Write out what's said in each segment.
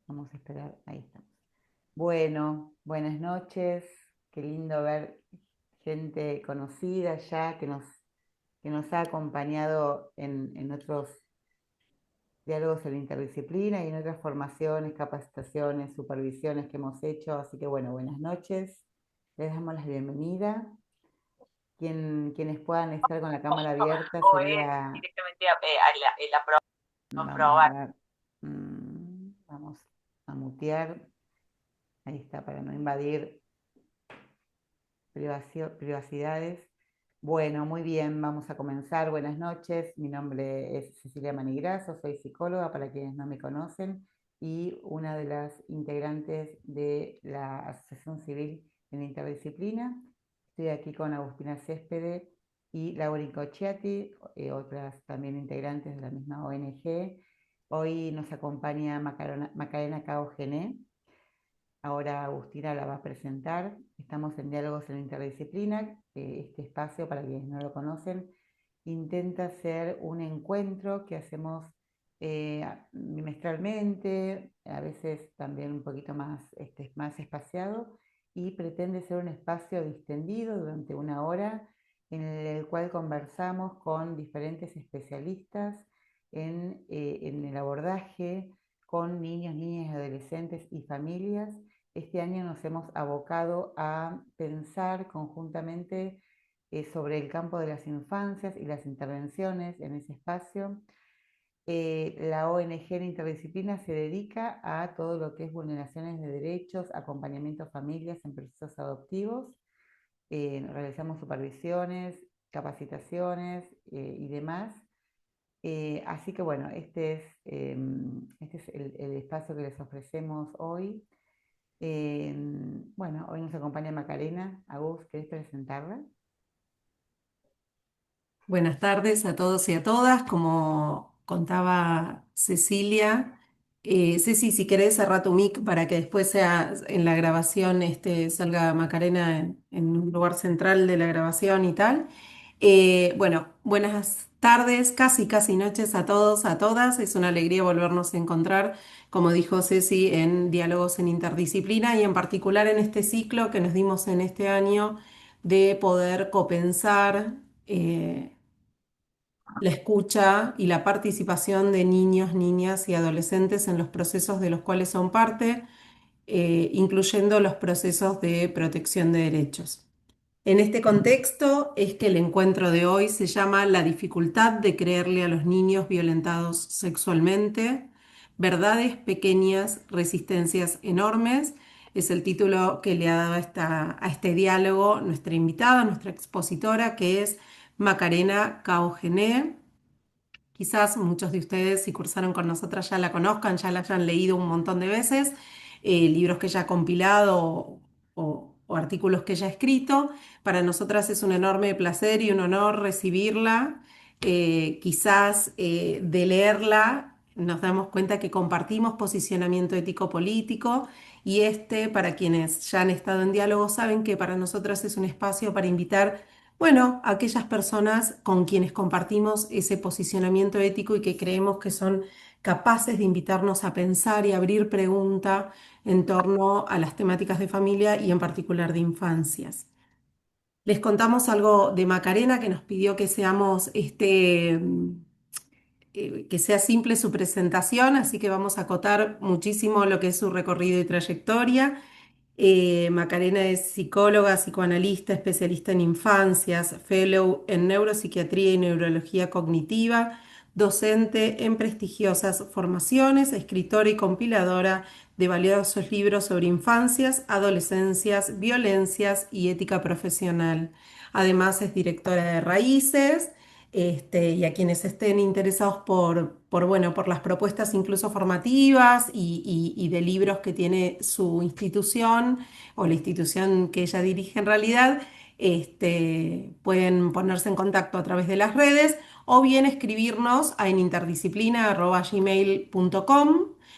Vamos a esperar, ahí estamos. Bueno, buenas noches. Qué lindo ver gente conocida ya que nos ha acompañado en otros diálogos en interdisciplina y en otras formaciones, capacitaciones, supervisiones que hemos hecho. Así que bueno, buenas noches. Les damos la bienvenida. Quienes puedan estar con la cámara abierta O es sería, directamente vamos a aprobar. ver, vamos a mutear, ahí está, para no invadir privacidades. Bueno, muy bien, vamos a comenzar. Buenas noches, mi nombre es Cecilia Manigrasso, soy psicóloga para quienes no me conocen y una de las integrantes de la Asociación Civil en Interdisciplina. Estoy aquí con Agustina Céspede y Laura Incocciati, otras también integrantes de la misma ONG. Hoy nos acompaña Macarena Cao Gené. Ahora Agustina la va a presentar. Estamos en Diálogos en Interdisciplina. Este espacio, para quienes no lo conocen, intenta ser un encuentro que hacemos bimestralmente, a veces también un poquito más espaciado, y pretende ser un espacio distendido durante una hora en el cual conversamos con diferentes especialistas en el abordaje con niños, niñas, adolescentes y familias. Este año nos hemos abocado a pensar conjuntamente sobre el campo de las infancias y las intervenciones en ese espacio. La ONG en Interdisciplina se dedica a todo lo que es vulneraciones de derechos, acompañamiento a familias en procesos adoptivos. Realizamos supervisiones, capacitaciones y demás. Así que bueno, este es el espacio que les ofrecemos hoy. Bueno, hoy nos acompaña Macarena. Agus, ¿querés presentarla? Buenas tardes a todos y a todas. Como contaba Cecilia, Ceci, si querés cerrar tu mic para que después sea en la grabación salga Macarena en un lugar central de la grabación y tal. Bueno, buenas tardes, casi noches a todos, a todas. Es una alegría volvernos a encontrar, como dijo Ceci, en Diálogos en Interdisciplina y en particular en este ciclo que nos dimos en este año de poder copensar. La escucha y la participación de niños, niñas y adolescentes en los procesos de los cuales son parte, incluyendo los procesos de protección de derechos. En este contexto es que el encuentro de hoy se llama La dificultad de creerle a los niños violentados sexualmente, verdades pequeñas, resistencias enormes. Es el título que le ha dado a este diálogo nuestra invitada, nuestra expositora, que es Macarena Caogené. Quizás muchos de ustedes, si cursaron con nosotras, ya la conozcan, ya la hayan leído un montón de veces, libros que ella ha compilado o artículos que ella ha escrito. Para nosotras es un enorme placer y un honor recibirla. Quizás de leerla nos damos cuenta que compartimos posicionamiento ético-político y para quienes ya han estado en diálogo, saben que para nosotras es un espacio para invitar, bueno, aquellas personas con quienes compartimos ese posicionamiento ético y que creemos que son capaces de invitarnos a pensar y abrir pregunta en torno a las temáticas de familia y en particular de infancias. Les contamos algo de Macarena que nos pidió que que sea simple su presentación, así que vamos a acotar muchísimo lo que es su recorrido y trayectoria. Macarena es psicóloga, psicoanalista, especialista en infancias, fellow en neuropsiquiatría y neurología cognitiva, docente en prestigiosas formaciones, escritora y compiladora de valiosos libros sobre infancias, adolescencias, violencias y ética profesional. Además es directora de Raíces. Y a quienes estén interesados bueno, por las propuestas incluso formativas y de libros que tiene su institución o la institución que ella dirige en realidad, pueden ponerse en contacto a través de las redes o bien escribirnos a eninterdisciplina@gmail.com.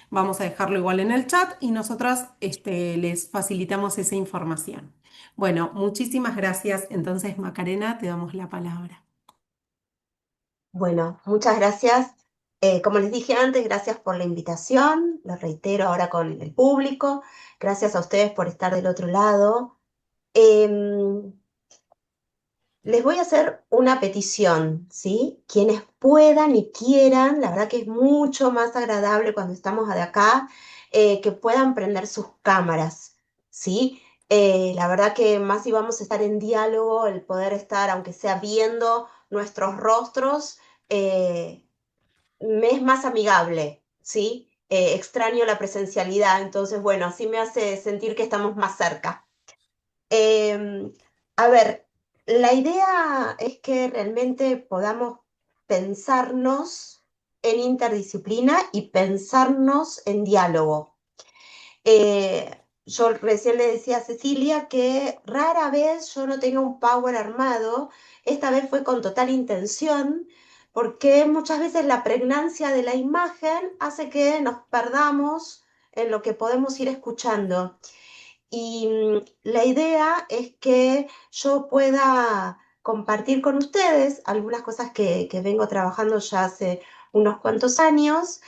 Vamos a dejarlo igual en el chat y nosotras les facilitamos esa información. Bueno, muchísimas gracias. Entonces, Macarena, te damos la palabra. Bueno, muchas gracias. Como les dije antes, gracias por la invitación, lo reitero ahora con el público, gracias a ustedes por estar del otro lado. Em, Les voy a hacer una petición, ¿sí? Quienes puedan y quieran, la verdad que es mucho más agradable cuando estamos de acá, que puedan prender sus cámaras, ¿sí? La verdad que más si vamos a estar en diálogo, el poder estar, aunque sea viendo nuestros rostros, me es más amigable, ¿sí? Extraño la presencialidad, entonces, bueno, así me hace sentir que estamos más cerca. Eh, a ver, la idea es que realmente podamos pensarnos en interdisciplina y pensarnos en diálogo. Yo recién le decía a Cecilia que rara vez yo no tenga un power armado, esta vez fue con total intención, porque muchas veces la pregnancia de la imagen hace que nos perdamos en lo que podemos ir escuchando. Y la idea es que yo pueda compartir con ustedes algunas cosas que vengo trabajando ya hace unos cuantos años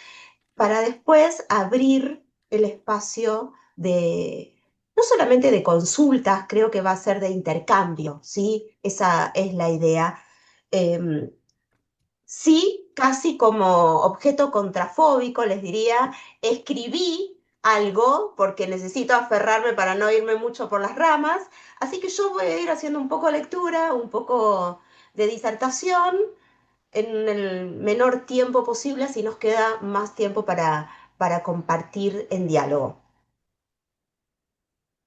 para después abrir el espacio de, no solamente de consultas, creo que va a ser de intercambio, ¿sí? Esa es la idea. Em, Sí, casi como objeto contrafóbico, les diría, escribí algo porque necesito aferrarme para no irme mucho por las ramas, así que yo voy a ir haciendo un poco de lectura, un poco de disertación en el menor tiempo posible, así nos queda más tiempo para compartir en diálogo.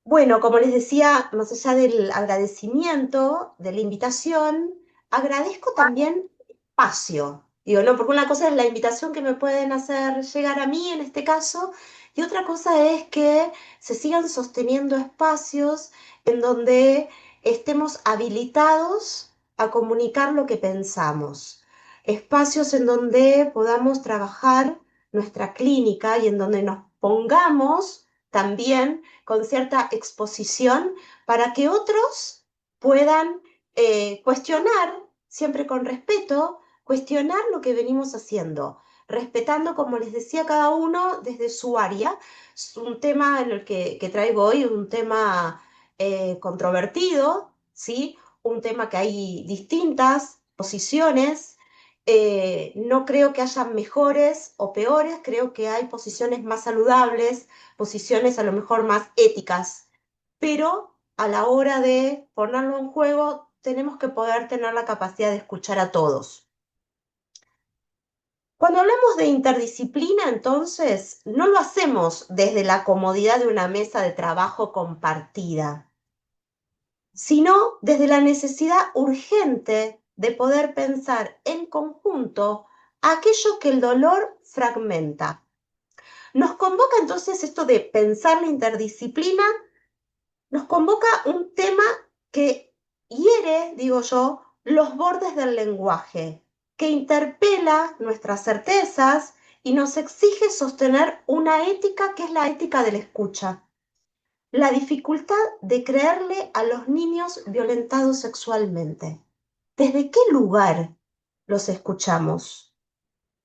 Bueno, como les decía, más allá del agradecimiento, de la invitación, agradezco también el espacio. Digo, no, porque una cosa es la invitación que me pueden hacer llegar a mí en este caso, y otra cosa es que se sigan sosteniendo espacios en donde estemos habilitados a comunicar lo que pensamos. Espacios en donde podamos trabajar nuestra clínica y en donde nos pongamos también con cierta exposición para que otros puedan cuestionar, siempre con respeto, cuestionar lo que venimos haciendo, respetando, como les decía, cada uno desde su área. Es un tema en el que traigo hoy, un tema controvertido, ¿sí? Un tema que hay distintas posiciones. No creo que haya mejores o peores, creo que hay posiciones más saludables, posiciones a lo mejor más éticas, pero a la hora de ponerlo en juego tenemos que poder tener la capacidad de escuchar a todos. Cuando hablamos de interdisciplina, entonces, no lo hacemos desde la comodidad de una mesa de trabajo compartida, sino desde la necesidad urgente de poder pensar en conjunto aquello que el dolor fragmenta. Nos convoca entonces esto de pensar la interdisciplina, nos convoca un tema que hiere, digo yo, los bordes del lenguaje, que interpela nuestras certezas y nos exige sostener una ética que es la ética de la escucha. La dificultad de creerle a los niños violentados sexualmente. ¿Desde qué lugar los escuchamos?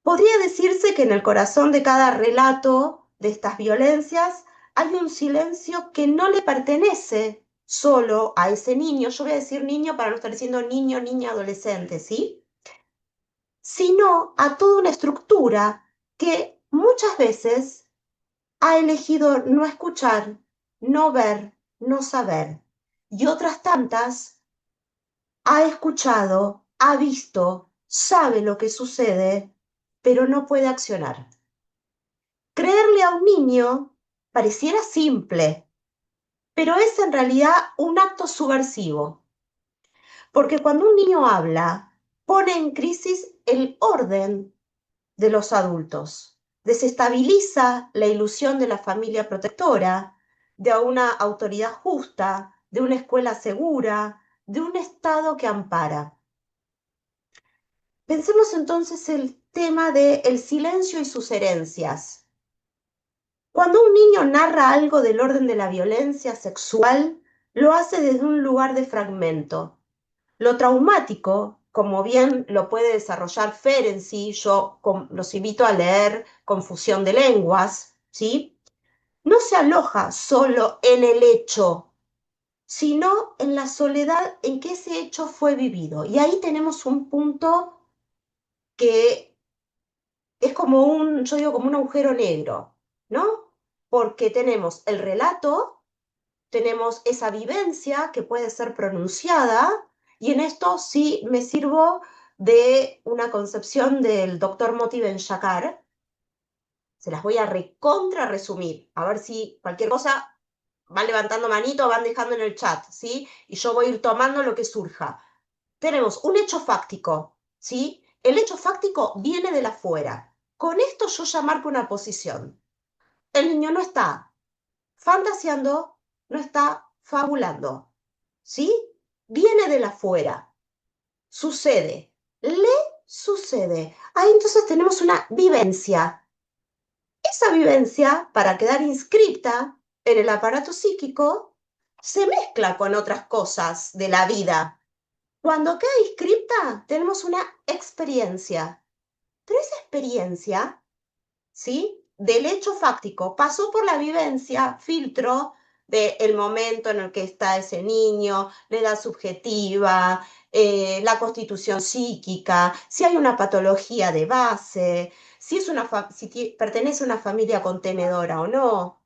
Podría decirse que en el corazón de cada relato de estas violencias hay un silencio que no le pertenece solo a ese niño, yo voy a decir niño para no estar diciendo niño, niña, adolescente, ¿sí? Sino a toda una estructura que muchas veces ha elegido no escuchar, no ver, no saber, y otras tantas ha escuchado, ha visto, sabe lo que sucede, pero no puede accionar. Creerle a un niño pareciera simple, pero es en realidad un acto subversivo, porque cuando un niño habla, pone en crisis el orden de los adultos, desestabiliza la ilusión de la familia protectora, de una autoridad justa, de una escuela segura, de un Estado que ampara. Pensemos entonces el tema del silencio y sus herencias. Cuando un niño narra algo del orden de la violencia sexual, lo hace desde un lugar de fragmento. Lo traumático como bien lo puede desarrollar Ferenczi, yo los invito a leer Confusión de Lenguas, ¿sí? No se aloja solo en el hecho, sino en la soledad en que ese hecho fue vivido. Y ahí tenemos un punto que es como yo digo, como un agujero negro, ¿no? Porque tenemos el relato, tenemos esa vivencia que puede ser pronunciada, y en esto sí me sirvo de una concepción del doctor Moti Ben-Shakar. Se las voy a recontra resumir, a ver si cualquier cosa van levantando manito, van dejando en el chat, ¿sí? Y yo voy a ir tomando lo que surja. Tenemos un hecho fáctico, ¿sí? El hecho fáctico viene de la afuera. Con esto yo ya marco una posición. El niño no está fantaseando, no está fabulando, ¿sí? Viene de la afuera, sucede, le sucede. Ahí entonces tenemos una vivencia. Esa vivencia, para quedar inscripta en el aparato psíquico, se mezcla con otras cosas de la vida. Cuando queda inscripta, tenemos una experiencia. Pero esa experiencia, ¿sí? Del hecho fáctico, pasó por la vivencia, filtro del momento en el que está ese niño, la edad subjetiva, la constitución psíquica, si hay una patología de base, si pertenece a una familia contenedora o no.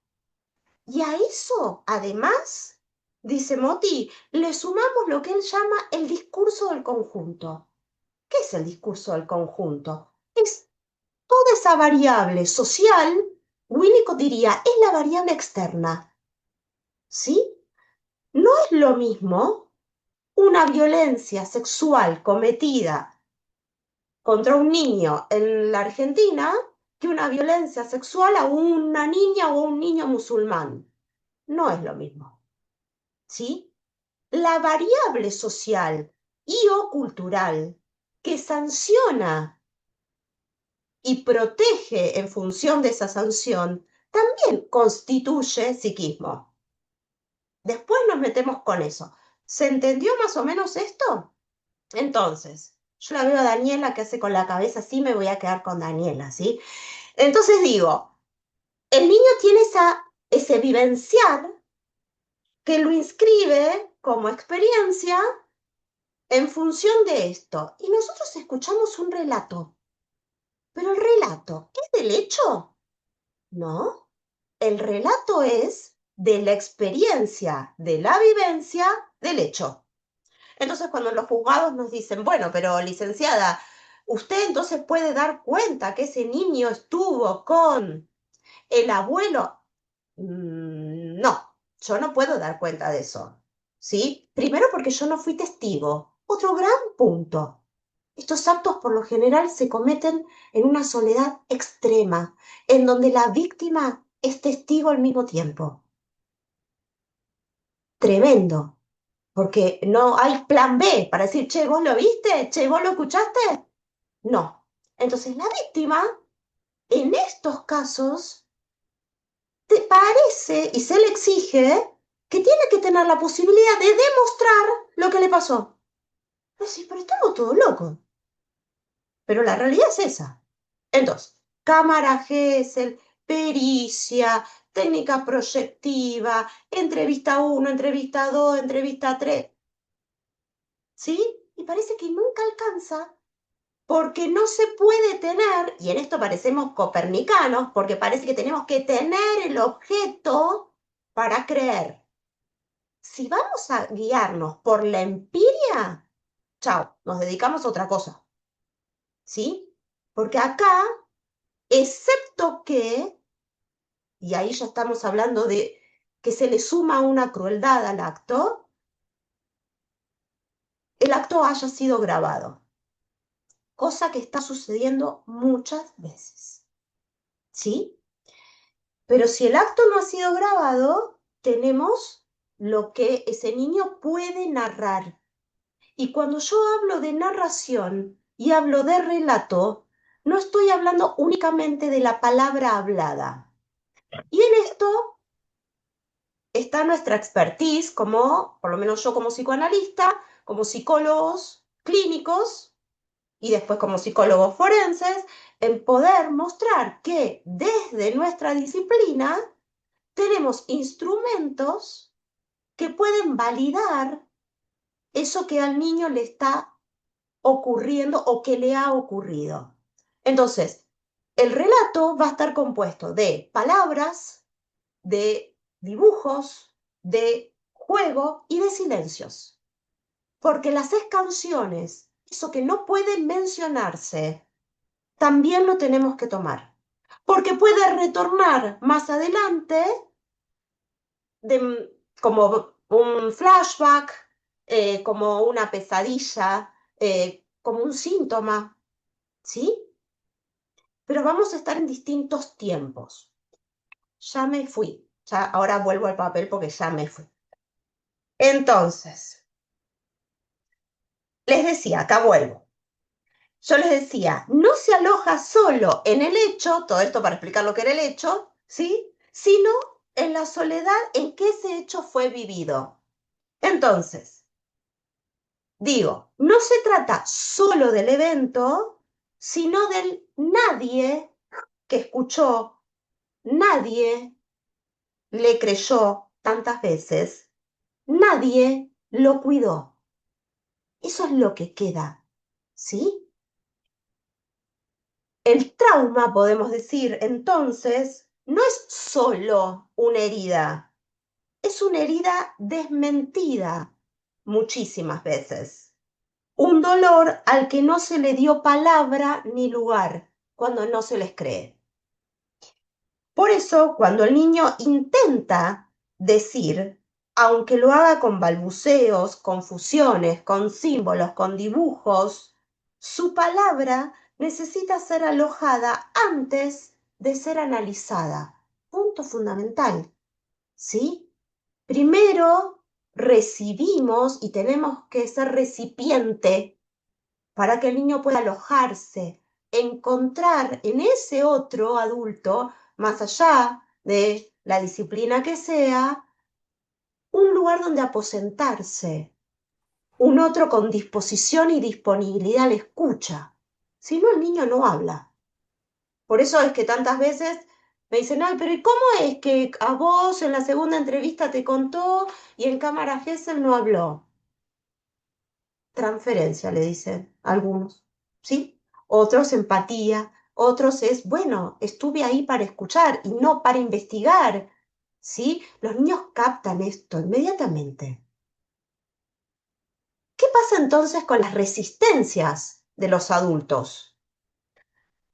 Y a eso, además, dice Moti, le sumamos lo que él llama el discurso del conjunto. ¿Qué es el discurso del conjunto? Es toda esa variable social, Winnicott diría, es la variable externa. ¿Sí? No es lo mismo una violencia sexual cometida contra un niño en la Argentina que una violencia sexual a una niña o un niño musulmán. No es lo mismo. ¿Sí? La variable social y o cultural que sanciona y protege en función de esa sanción, también constituye psiquismo. Después nos metemos con eso. ¿Se entendió más o menos esto? Entonces, yo la veo a Daniela que hace con la cabeza así, me voy a quedar con Daniela, ¿sí? Entonces digo, el niño tiene ese vivenciar que lo inscribe como experiencia en función de esto. Y nosotros escuchamos un relato. Pero el relato, ¿es del hecho? No. El relato es de la experiencia, de la vivencia, del hecho. Entonces, cuando los juzgados nos dicen, bueno, pero licenciada, usted entonces puede dar cuenta que ese niño estuvo con el abuelo. No, yo no puedo dar cuenta de eso. ¿Sí? Primero porque yo no fui testigo. Otro gran punto. Estos actos por lo general se cometen en una soledad extrema, en donde la víctima es testigo al mismo tiempo. Tremendo, porque no hay plan B para decir, che, ¿vos lo viste? Che, ¿vos lo escuchaste? No. Entonces la víctima, en estos casos, te parece y se le exige que tiene que tener la posibilidad de demostrar lo que le pasó. Pues pero estamos todos locos. Pero la realidad es esa. Entonces, cámara Gesell, pericia, técnica proyectiva, entrevista 1, entrevista 2, entrevista 3. ¿Sí? Y parece que nunca alcanza porque no se puede tener, y en esto parecemos copernicanos, porque parece que tenemos que tener el objeto para creer. Si vamos a guiarnos por la empiria, chao, nos dedicamos a otra cosa. ¿Sí? Porque acá, excepto que, y ahí ya estamos hablando de que se le suma una crueldad al acto, el acto haya sido grabado, cosa que está sucediendo muchas veces. ¿Sí? Pero si el acto no ha sido grabado, tenemos lo que ese niño puede narrar. Y cuando yo hablo de narración y hablo de relato, no estoy hablando únicamente de la palabra hablada. Y en esto está nuestra expertise como, por lo menos yo como psicoanalista, como psicólogos, clínicos y después como psicólogos forenses en poder mostrar que desde nuestra disciplina tenemos instrumentos que pueden validar eso que al niño le está ocurriendo o que le ha ocurrido. Entonces, el relato va a estar compuesto de palabras, de dibujos, de juego y de silencios. Porque las canciones, eso que no puede mencionarse, también lo tenemos que tomar. Porque puede retornar más adelante como un flashback, como una pesadilla, como un síntoma, ¿sí? Pero vamos a estar en distintos tiempos. Ya me fui. Ya, ahora vuelvo al papel porque ya me fui. Entonces, les decía, acá vuelvo. Yo les decía, no se aloja solo en el hecho, todo esto para explicar lo que era el hecho, ¿sí? Sino en la soledad en que ese hecho fue vivido. Entonces, digo, no se trata solo del evento, sino del nadie que escuchó, nadie le creyó tantas veces, nadie lo cuidó. Eso es lo que queda, ¿sí? El trauma, podemos decir, entonces, no es solo una herida, es una herida desmentida muchísimas veces. Un dolor al que no se le dio palabra ni lugar cuando no se les cree. Por eso, cuando el niño intenta decir, aunque lo haga con balbuceos, confusiones, con símbolos, con dibujos, su palabra necesita ser alojada antes de ser analizada. Punto fundamental, ¿sí? Primero recibimos y tenemos que ser recipiente para que el niño pueda alojarse, encontrar en ese otro adulto, más allá de la disciplina que sea, un lugar donde aposentarse, un otro con disposición y disponibilidad a la escucha. Si no, el niño no habla. Por eso es que tantas veces me dicen, ay, pero ¿y cómo es que a vos en la segunda entrevista te contó y en cámara Gesell no habló? Transferencia, le dicen algunos, ¿sí? Otros empatía, otros es, bueno, estuve ahí para escuchar y no para investigar, ¿sí? Los niños captan esto inmediatamente. ¿Qué pasa entonces con las resistencias de los adultos?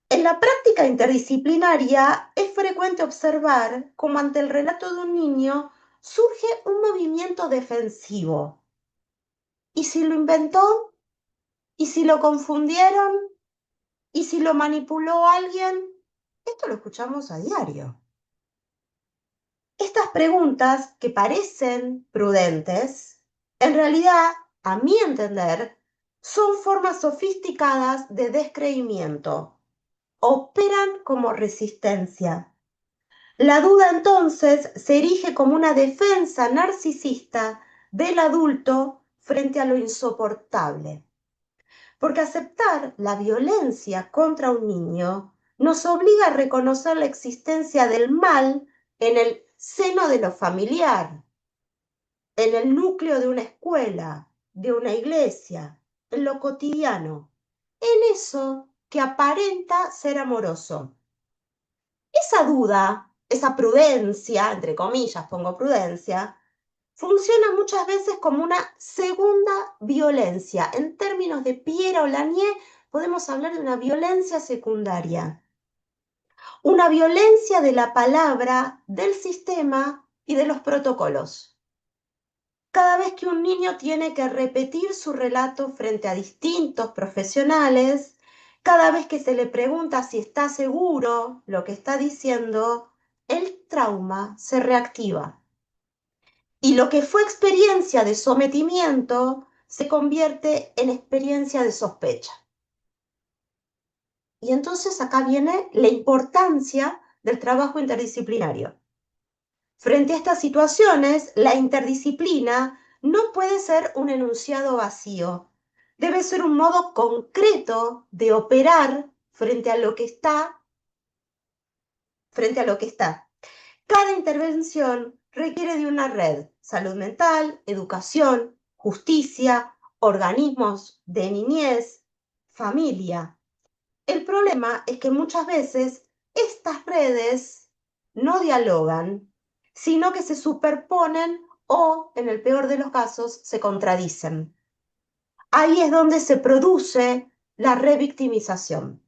En la práctica interdisciplinaria es frecuente observar cómo ante el relato de un niño surge un movimiento defensivo. ¿Y si lo inventó? ¿Y si lo confundieron? ¿Y si lo manipuló alguien? Esto lo escuchamos a diario. Estas preguntas, que parecen prudentes, en realidad, a mi entender, son formas sofisticadas de descreimiento. Operan como resistencia. La duda entonces se erige como una defensa narcisista del adulto frente a lo insoportable. Porque aceptar la violencia contra un niño nos obliga a reconocer la existencia del mal en el seno de lo familiar, en el núcleo de una escuela, de una iglesia, en lo cotidiano, en eso que aparenta ser amoroso. Esa duda, esa prudencia, entre comillas pongo prudencia, funciona muchas veces como una segunda violencia. En términos de Pierre Lanier, podemos hablar de una violencia secundaria. Una violencia de la palabra, del sistema y de los protocolos. Cada vez que un niño tiene que repetir su relato frente a distintos profesionales, cada vez que se le pregunta si está seguro lo que está diciendo, el trauma se reactiva. Y lo que fue experiencia de sometimiento se convierte en experiencia de sospecha. Y entonces acá viene la importancia del trabajo interdisciplinario. Frente a estas situaciones, la interdisciplina no puede ser un enunciado vacío, Debe ser un modo concreto de operar frente a lo que está. Cada intervención requiere de una red: salud mental, educación, justicia, organismos de niñez, familia. El problema es que muchas veces estas redes no dialogan, sino que se superponen o, en el peor de los casos, se contradicen. Ahí es donde se produce la revictimización.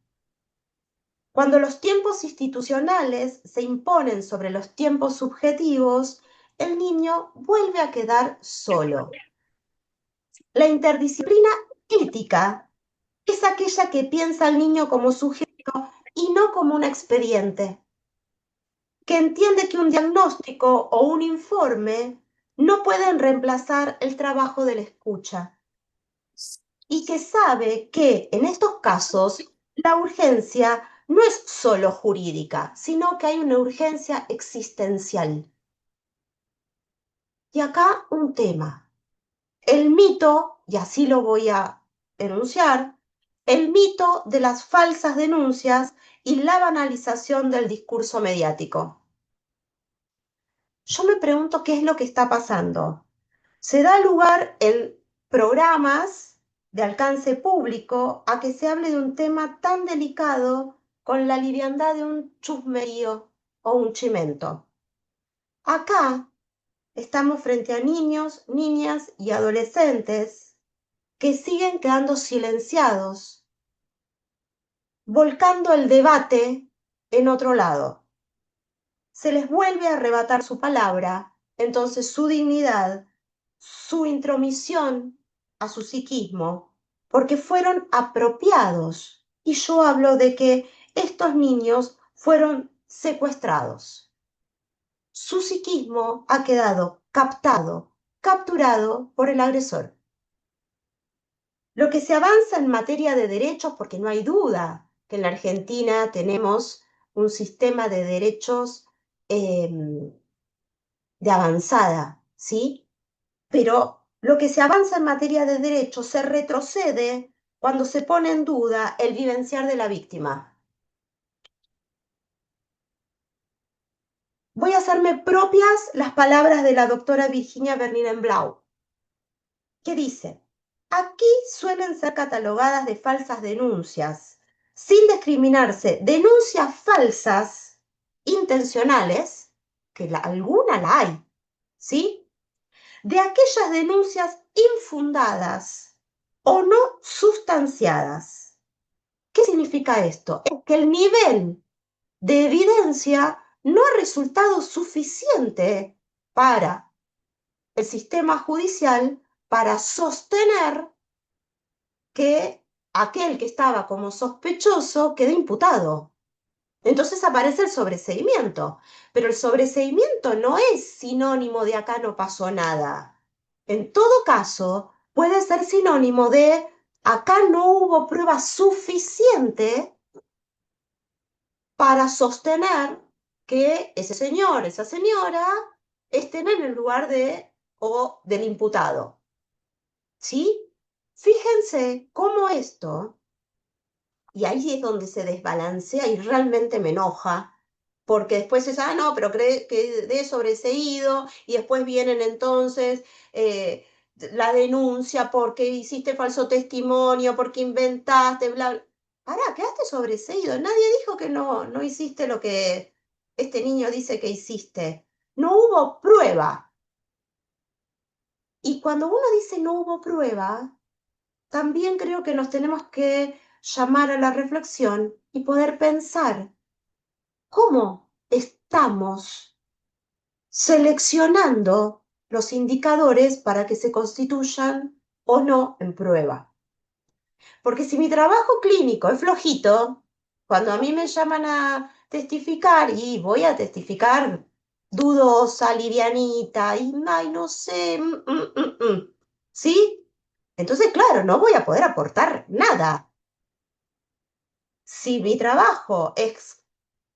Cuando los tiempos institucionales se imponen sobre los tiempos subjetivos, el niño vuelve a quedar solo. La interdisciplina ética es aquella que piensa al niño como sujeto y no como un expediente, que entiende que un diagnóstico o un informe no pueden reemplazar el trabajo de la escucha, y que sabe que en estos casos la urgencia no es solo jurídica, sino que hay una urgencia existencial. Y acá un tema: el mito, y así lo voy a enunciar, el mito de las falsas denuncias y la banalización del discurso mediático. Yo me pregunto qué es lo que está pasando. Se da lugar en programas de alcance público a que se hable de un tema tan delicado con la liviandad de un chusmerío o un chimento. Acá estamos frente a niños, niñas y adolescentes que siguen quedando silenciados, volcando el debate en otro lado. Se les vuelve a arrebatar su palabra, entonces su dignidad, su intromisión a su psiquismo, porque fueron apropiados. Y yo hablo de que estos niños fueron secuestrados. Su psiquismo ha quedado captado, capturado por el agresor. Lo que se avanza en materia de derechos, porque no hay duda que en la Argentina tenemos un sistema de derechos de avanzada, ¿sí? Pero lo que se avanza en materia de derechos se retrocede cuando se pone en duda el vivenciar de la víctima. Voy a hacerme propias las palabras de la doctora Virginia Berninen-Blau, que dice: aquí suelen ser catalogadas de falsas denuncias, sin discriminarse, denuncias falsas, intencionales, que alguna la hay, ¿sí?, de aquellas denuncias infundadas o no sustanciadas. ¿Qué significa esto? Es que el nivel de evidencia no ha resultado suficiente para el sistema judicial para sostener que aquel que estaba como sospechoso quede imputado. Entonces aparece el sobreseimiento, pero el sobreseimiento no es sinónimo de acá no pasó nada. En todo caso, puede ser sinónimo de acá no hubo prueba suficiente para sostener que ese señor, esa señora, estén en el lugar del imputado. ¿Sí? Fíjense cómo esto, y ahí es donde se desbalancea y realmente me enoja, porque después es, no, pero cree que de sobreseído, y después vienen entonces la denuncia porque hiciste falso testimonio, porque inventaste, bla, bla. Pará, quedaste sobreseído. Nadie dijo que no hiciste lo que este niño dice que hiciste. No hubo prueba. Y cuando uno dice no hubo prueba, también creo que nos tenemos que llamar a la reflexión y poder pensar cómo estamos seleccionando los indicadores para que se constituyan o no en prueba. Porque si mi trabajo clínico es flojito, cuando a mí me llaman a testificar, y voy a testificar dudosa, livianita, y ay, no sé, ¿sí? Entonces, claro, no voy a poder aportar nada. Si mi trabajo es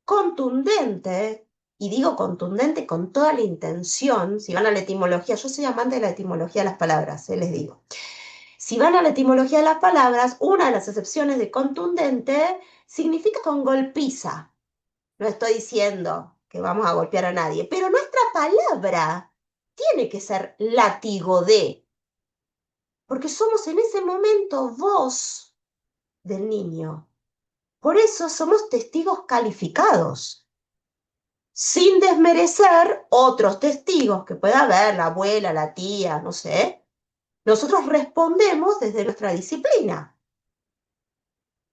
contundente, y digo contundente con toda la intención, si van a la etimología, yo soy amante de la etimología de las palabras, les digo. Si Si van a la etimología de las palabras, una de las acepciones de contundente significa con golpiza. No estoy diciendo que vamos a golpear a nadie, pero nuestra palabra tiene que ser látigo de, porque somos en ese momento voz del niño. Por eso somos testigos calificados, sin desmerecer otros testigos que pueda haber, la abuela, la tía, no sé. Nosotros respondemos desde nuestra disciplina.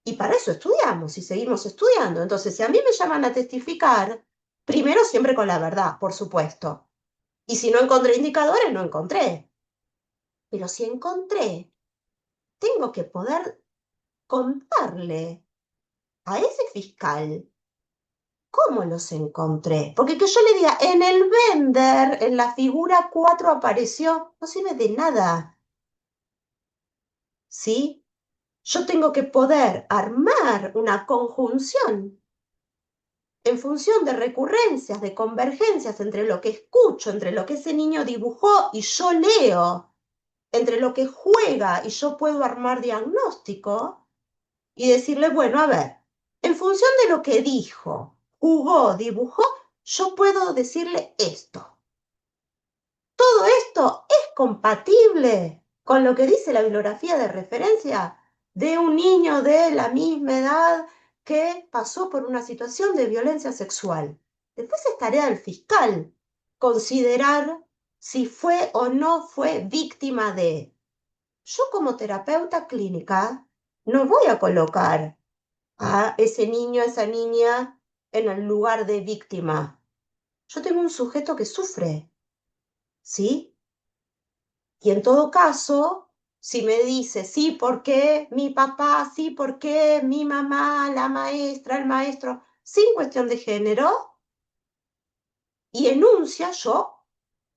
Y para eso estudiamos y seguimos estudiando. Entonces, si a mí me llaman a testificar, primero siempre con la verdad, por supuesto. Y si no encontré indicadores, no encontré. Pero si encontré, tengo que poder contarle a ese fiscal cómo los encontré. Porque que yo le diga, en el vender, en la figura 4 apareció, no sirve de nada. ¿Sí? Yo tengo que poder armar una conjunción en función de recurrencias, de convergencias entre lo que escucho, entre lo que ese niño dibujó y yo leo, entre lo que juega y yo puedo armar diagnóstico y decirle, bueno, a ver, en función de lo que dijo, jugó, dibujó, yo puedo decirle esto. Todo esto es compatible con lo que dice la bibliografía de referencia de un niño de la misma edad que pasó por una situación de violencia sexual. Después es tarea del fiscal considerar si fue o no fue víctima de. Yo como terapeuta clínica no voy a colocar a ese niño, a esa niña en el lugar de víctima. Yo tengo un sujeto que sufre, ¿sí? Y en todo caso, si me dice, sí, ¿por qué mi papá? Sí, ¿por qué mi mamá, la maestra, el maestro? Sin cuestión de género, y enuncia yo,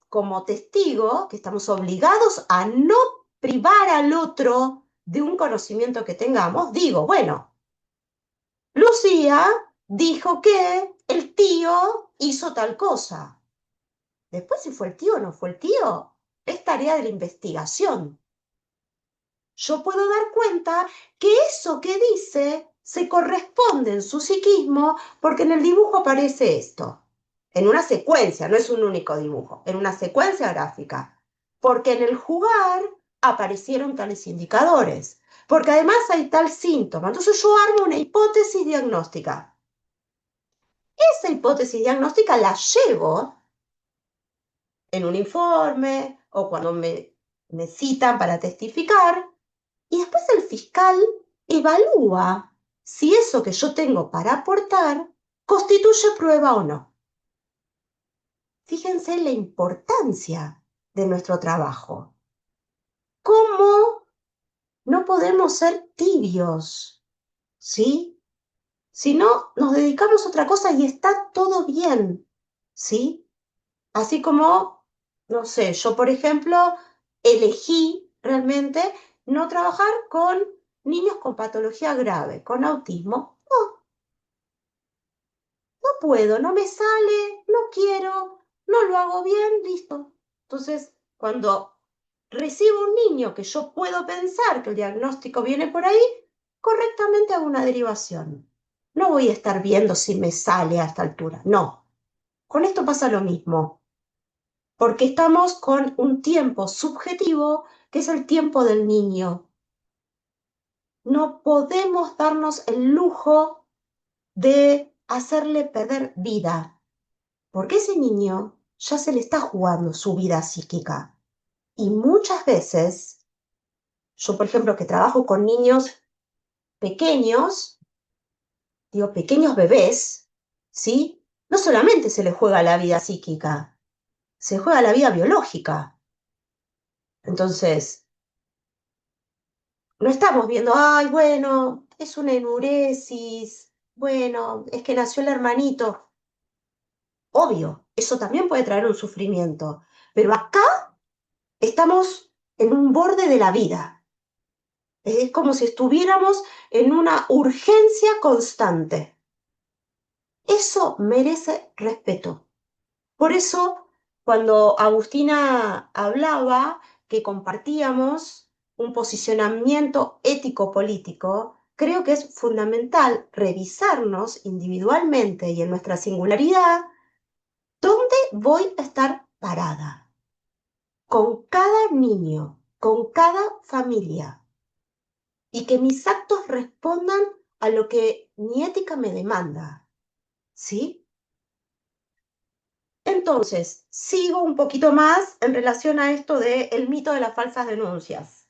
como testigo, que estamos obligados a no privar al otro de un conocimiento que tengamos, digo, bueno, Lucía dijo que el tío hizo tal cosa. Después, si fue el tío o no fue el tío, es tarea de la investigación. Yo puedo dar cuenta que eso que dice se corresponde en su psiquismo porque en el dibujo aparece esto. En una secuencia, no es un único dibujo, en una secuencia gráfica. Porque en el jugar aparecieron tales indicadores. Porque además hay tal síntoma. Entonces yo armo una hipótesis diagnóstica. Esa hipótesis diagnóstica la llevo en un informe o cuando me citan para testificar. Y después el fiscal evalúa si eso que yo tengo para aportar constituye prueba o no. Fíjense la importancia de nuestro trabajo. ¿Cómo no podemos ser tibios? ¿Sí? Si no, nos dedicamos a otra cosa y está todo bien. ¿Sí? Así como, no sé, yo por ejemplo elegí realmente no trabajar con niños con patología grave, con autismo. No puedo, no me sale, no quiero, no lo hago bien, listo. Entonces, cuando recibo un niño que yo puedo pensar que el diagnóstico viene por ahí, correctamente hago una derivación. No voy a estar viendo si me sale a esta altura, no. Con esto pasa lo mismo, porque estamos con un tiempo subjetivo que es el tiempo del niño. No podemos darnos el lujo de hacerle perder vida, porque ese niño ya se le está jugando su vida psíquica. Y muchas veces, yo por ejemplo que trabajo con niños pequeños, digo pequeños bebés, ¿sí? No solamente se les juega la vida psíquica, se juega la vida biológica. Entonces, no estamos viendo, ay, bueno, es una enuresis, bueno, es que nació el hermanito. Obvio, eso también puede traer un sufrimiento, pero acá estamos en un borde de la vida. Es como si estuviéramos en una urgencia constante. Eso merece respeto. Por eso, cuando Agustina hablaba que compartíamos un posicionamiento ético-político, creo que es fundamental revisarnos individualmente y en nuestra singularidad dónde voy a estar parada con cada niño, con cada familia, y que mis actos respondan a lo que mi ética me demanda, ¿sí? Entonces, sigo un poquito más en relación a esto del mito de las falsas denuncias.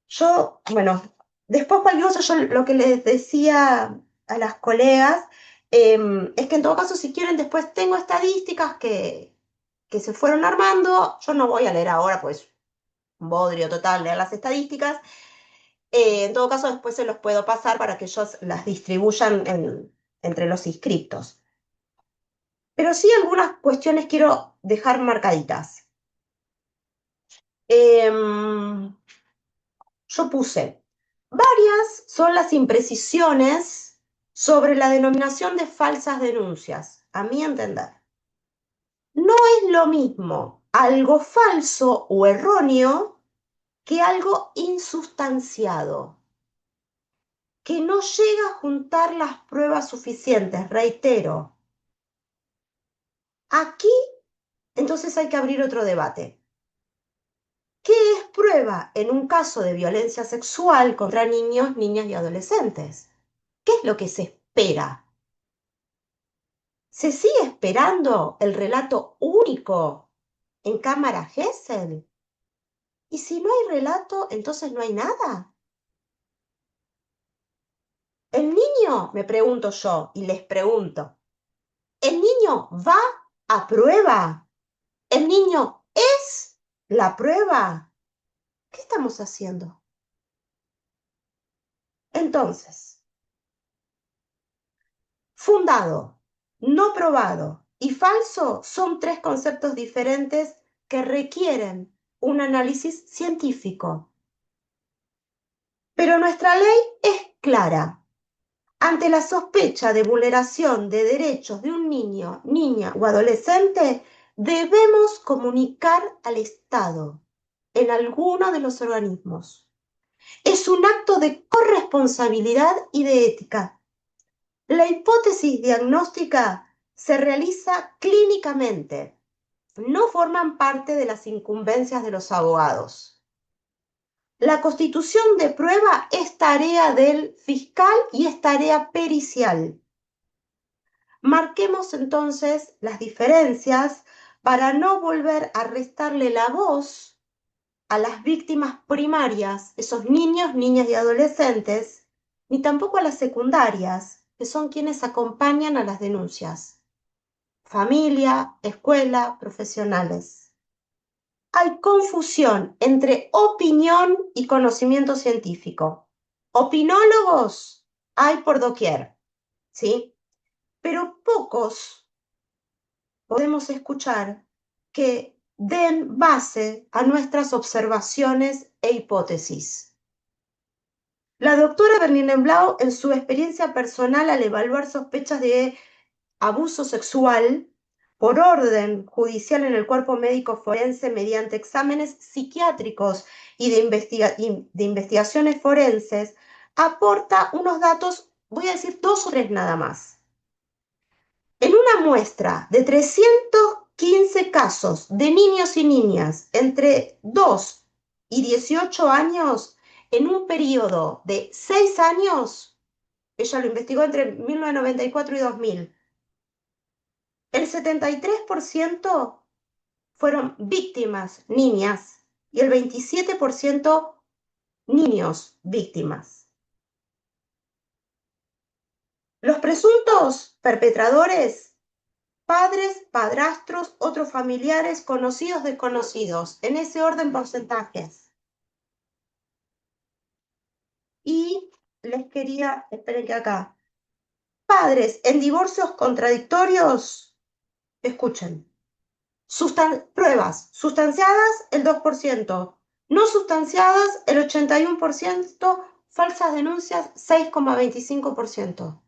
Yo, bueno, después cualquier cosa, yo lo que les decía a las colegas es que en todo caso, si quieren, después tengo estadísticas que se fueron armando. Yo no voy a leer ahora, pues, un bodrio total leer las estadísticas. En todo caso, después se los puedo pasar para que ellos las distribuyan entre los inscriptos. Pero sí algunas cuestiones quiero dejar marcaditas. Yo puse, varias son las imprecisiones sobre la denominación de falsas denuncias, a mi entender. No es lo mismo algo falso o erróneo que algo insustanciado, que no llega a juntar las pruebas suficientes, reitero. Aquí, entonces hay que abrir otro debate. ¿Qué es prueba en un caso de violencia sexual contra niños, niñas y adolescentes? ¿Qué es lo que se espera? ¿Se sigue esperando el relato único en cámara Gesell? ¿Y si no hay relato, entonces no hay nada? El niño, me pregunto yo, y les pregunto, ¿el niño va a prueba? ¿El niño es la prueba? ¿Qué estamos haciendo? Entonces, fundado, no probado y falso son tres conceptos diferentes que requieren un análisis científico. Pero nuestra ley es clara. Ante la sospecha de vulneración de derechos de un niño, niña o adolescente, debemos comunicar al Estado en alguno de los organismos. Es un acto de corresponsabilidad y de ética. La hipótesis diagnóstica se realiza clínicamente. No forman parte de las incumbencias de los abogados. La constitución de prueba es tarea del fiscal y es tarea pericial. Marquemos entonces las diferencias para no volver a restarle la voz a las víctimas primarias, esos niños, niñas y adolescentes, ni tampoco a las secundarias, que son quienes acompañan a las denuncias. Familia, escuela, profesionales. Hay confusión entre opinión y conocimiento científico. Opinólogos hay por doquier, ¿sí? Pero pocos podemos escuchar que den base a nuestras observaciones e hipótesis. La doctora Bernina-Blau, en su experiencia personal al evaluar sospechas de abuso sexual por orden judicial en el cuerpo médico forense mediante exámenes psiquiátricos y de investigaciones forenses, aporta unos datos, voy a decir 2 o 3 nada más. En una muestra de 315 casos de niños y niñas entre 2 y 18 años, en un periodo de 6 años, ella lo investigó entre 1994 y 2000, el 73% fueron víctimas niñas y el 27% niños víctimas. Los presuntos perpetradores, padres, padrastros, otros familiares, conocidos, desconocidos, en ese orden porcentajes. Y les quería, esperen que acá, padres en divorcios contradictorios, escuchen, pruebas sustanciadas el 2%, no sustanciadas el 81%, falsas denuncias 6,25%.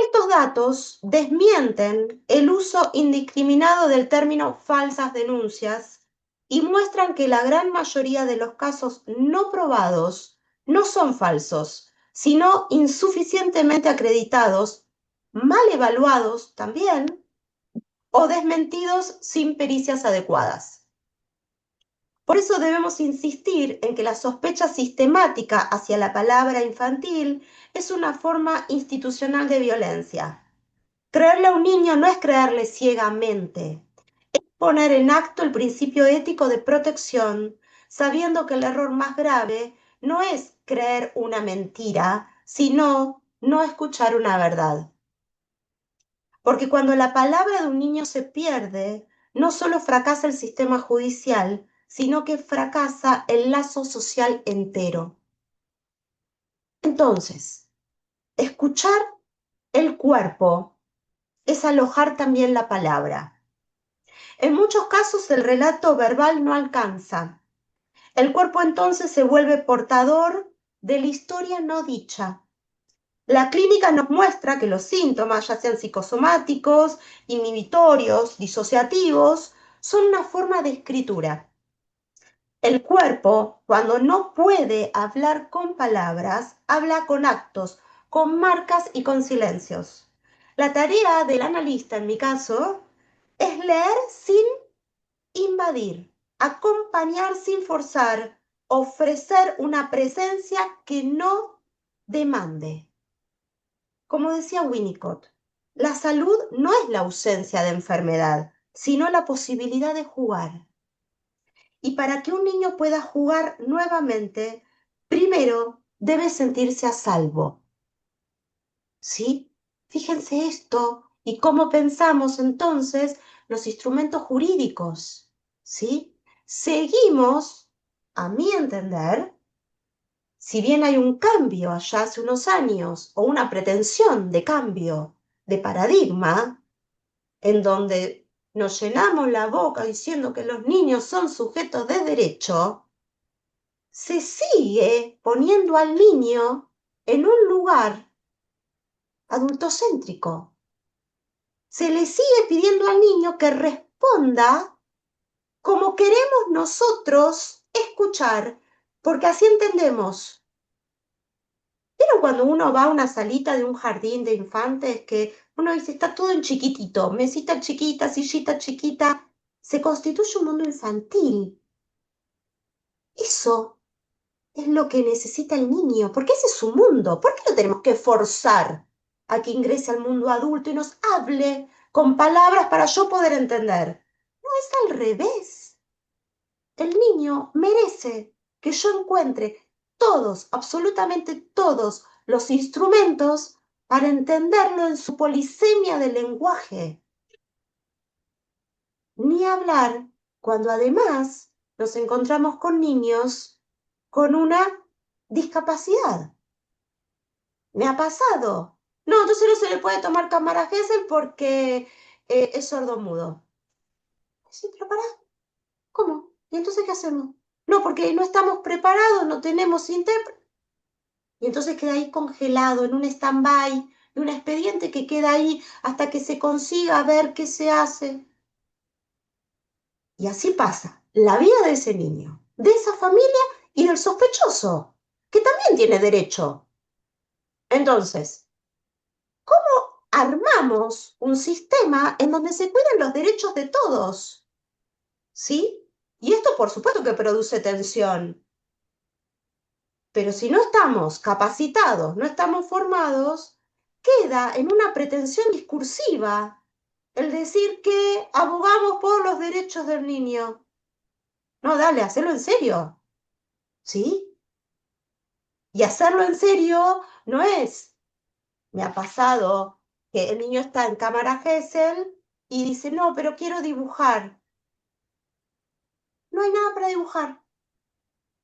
Estos datos desmienten el uso indiscriminado del término falsas denuncias y muestran que la gran mayoría de los casos no probados no son falsos, sino insuficientemente acreditados, mal evaluados también o desmentidos sin pericias adecuadas. Por eso debemos insistir en que la sospecha sistemática hacia la palabra infantil es una forma institucional de violencia. Creerle a un niño no es creerle ciegamente, es poner en acto el principio ético de protección, sabiendo que el error más grave no es creer una mentira, sino no escuchar una verdad. Porque cuando la palabra de un niño se pierde, no solo fracasa el sistema judicial, sino que fracasa el lazo social entero. Entonces, escuchar el cuerpo es alojar también la palabra. En muchos casos el relato verbal no alcanza. El cuerpo entonces se vuelve portador de la historia no dicha. La clínica nos muestra que los síntomas, ya sean psicosomáticos, inhibitorios, disociativos, son una forma de escritura. El cuerpo, cuando no puede hablar con palabras, habla con actos, con marcas y con silencios. La tarea del analista, en mi caso, es leer sin invadir, acompañar sin forzar, ofrecer una presencia que no demande. Como decía Winnicott, la salud no es la ausencia de enfermedad, sino la posibilidad de jugar. Y para que un niño pueda jugar nuevamente, primero debe sentirse a salvo. ¿Sí? Fíjense esto y cómo pensamos entonces los instrumentos jurídicos. ¿Sí? Seguimos, a mi entender, si bien hay un cambio allá hace unos años o una pretensión de cambio de paradigma, en donde nos llenamos la boca diciendo que los niños son sujetos de derecho, se sigue poniendo al niño en un lugar adultocéntrico. Se le sigue pidiendo al niño que responda como queremos nosotros escuchar, porque así entendemos. Pero cuando uno va a una salita de un jardín de infantes que uno dice, está todo en chiquitito, mesita chiquita, sillita chiquita, se constituye un mundo infantil. Eso es lo que necesita el niño, porque ese es su mundo. ¿Por qué lo tenemos que forzar a que ingrese al mundo adulto y nos hable con palabras para yo poder entender? No, es al revés. El niño merece que yo encuentre todos, absolutamente todos, los instrumentos para entenderlo en su polisemia de lenguaje. Ni hablar cuando además nos encontramos con niños con una discapacidad. Me ha pasado. No, entonces no se le puede tomar cámara Gesell porque es sordomudo. Sí, pero pará, ¿cómo? ¿Y entonces qué hacemos? No, porque no estamos preparados, no tenemos intérprete. Y entonces queda ahí congelado en un stand-by, en un expediente que queda ahí hasta que se consiga ver qué se hace. Y así pasa la vida de ese niño, de esa familia y del sospechoso, que también tiene derecho. Entonces, ¿cómo armamos un sistema en donde se cuiden los derechos de todos? ¿Sí? Y esto por supuesto que produce tensión. Pero si no estamos capacitados, no estamos formados, queda en una pretensión discursiva el decir que abogamos por los derechos del niño. No, dale, hacelo en serio. ¿Sí? Y hacerlo en serio no es, me ha pasado que el niño está en cámara Gesell y dice, no, pero quiero dibujar. No hay nada para dibujar,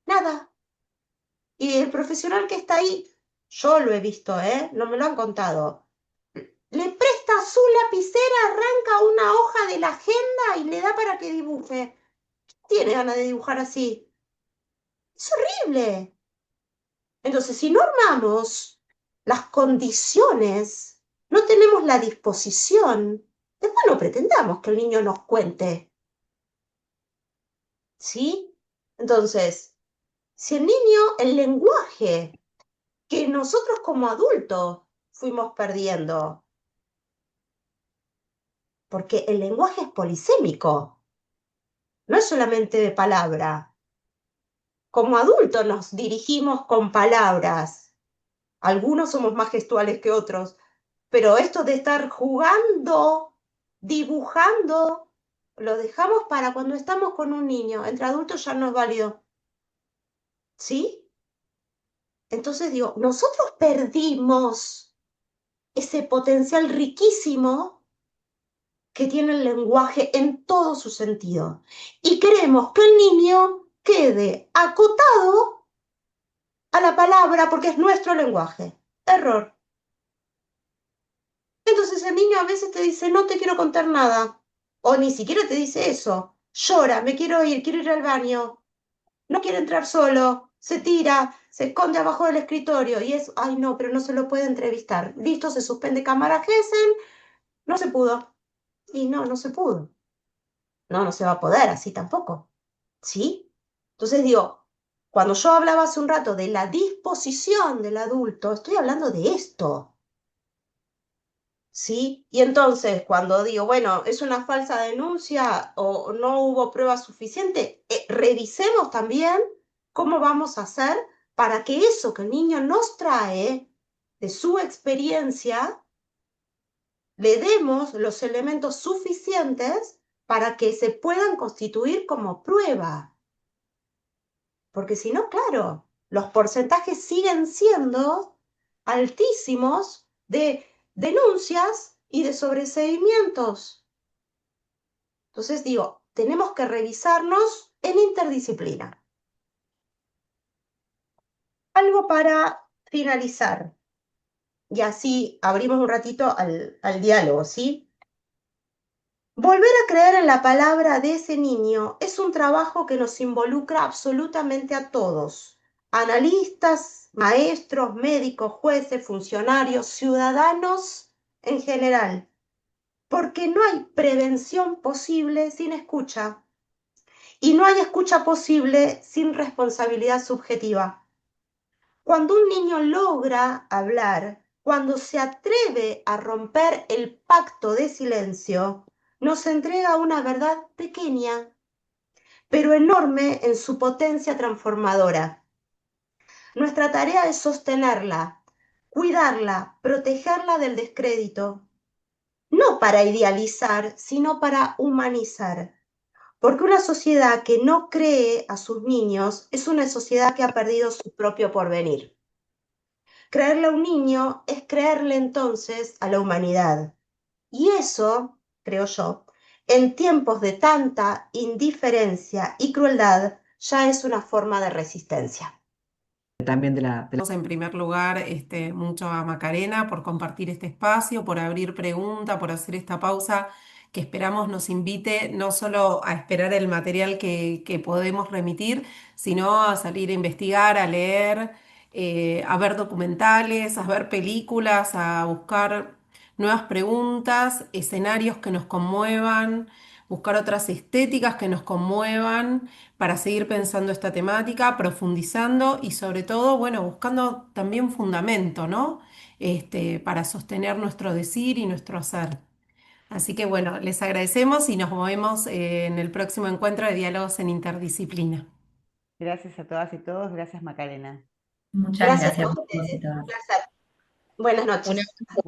nada. Y el profesional que está ahí, yo lo he visto, no me lo han contado, le presta su lapicera, arranca una hoja de la agenda y le da para que dibuje. Tiene ganas de dibujar así. Es horrible. Entonces, si no armamos las condiciones, no tenemos la disposición, después no pretendamos que el niño nos cuente, ¿sí? Entonces, si el niño, el lenguaje que nosotros como adultos fuimos perdiendo, porque el lenguaje es polisémico, no es solamente de palabra. Como adultos nos dirigimos con palabras. Algunos somos más gestuales que otros, pero esto de estar jugando, dibujando, lo dejamos para cuando estamos con un niño. Entre adultos ya no es válido. ¿Sí? Entonces digo, nosotros perdimos ese potencial riquísimo que tiene el lenguaje en todo su sentido. Y queremos que el niño quede acotado a la palabra porque es nuestro lenguaje. Error. Entonces el niño a veces te dice, no te quiero contar nada. O ni siquiera te dice eso. Llora, me quiero ir al baño. No quiere entrar solo. Se tira, se esconde abajo del escritorio. Y es, ay no, pero no se lo puede entrevistar. Listo, se suspende cámara Gesell. No se pudo. Y no, no se pudo. No, no se va a poder así tampoco. ¿Sí? Entonces digo, cuando yo hablaba hace un rato de la disposición del adulto, estoy hablando de esto. ¿Sí? Y entonces, cuando digo, bueno, es una falsa denuncia o no hubo prueba suficiente, revisemos también cómo vamos a hacer para que eso que el niño nos trae de su experiencia, le demos los elementos suficientes para que se puedan constituir como prueba. Porque si no, claro, los porcentajes siguen siendo altísimos de denuncias y de sobreseimientos. Entonces digo, tenemos que revisarnos en interdisciplina. Algo para finalizar, y así abrimos un ratito al diálogo, ¿sí? Volver a creer en la palabra de ese niño es un trabajo que nos involucra absolutamente a todos, analistas, maestros, médicos, jueces, funcionarios, ciudadanos en general, porque no hay prevención posible sin escucha y no hay escucha posible sin responsabilidad subjetiva. Cuando un niño logra hablar, cuando se atreve a romper el pacto de silencio, nos entrega una verdad pequeña, pero enorme en su potencia transformadora. Nuestra tarea es sostenerla, cuidarla, protegerla del descrédito, no para idealizar, sino para humanizar. Porque una sociedad que no cree a sus niños es una sociedad que ha perdido su propio porvenir. Creerle a un niño es creerle entonces a la humanidad. Y eso, creo yo, en tiempos de tanta indiferencia y crueldad, ya es una forma de resistencia. También En primer lugar, mucho a Macarena por compartir este espacio, por abrir pregunta, por hacer esta pausa que esperamos nos invite no solo a esperar el material que podemos remitir, sino a salir a investigar, a leer, a ver documentales, a ver películas, a buscar nuevas preguntas, escenarios que nos conmuevan, buscar otras estéticas que nos conmuevan para seguir pensando esta temática, profundizando y sobre todo, bueno, buscando también fundamento, ¿no? Para sostener nuestro decir y nuestro hacer. Así que bueno, les agradecemos y nos vemos en el próximo encuentro de Diálogos en Interdisciplina. Gracias a todas y todos, gracias Macarena. muchas Gracias gracias a a todos y ustedes, un todas. placer. Buenas noches.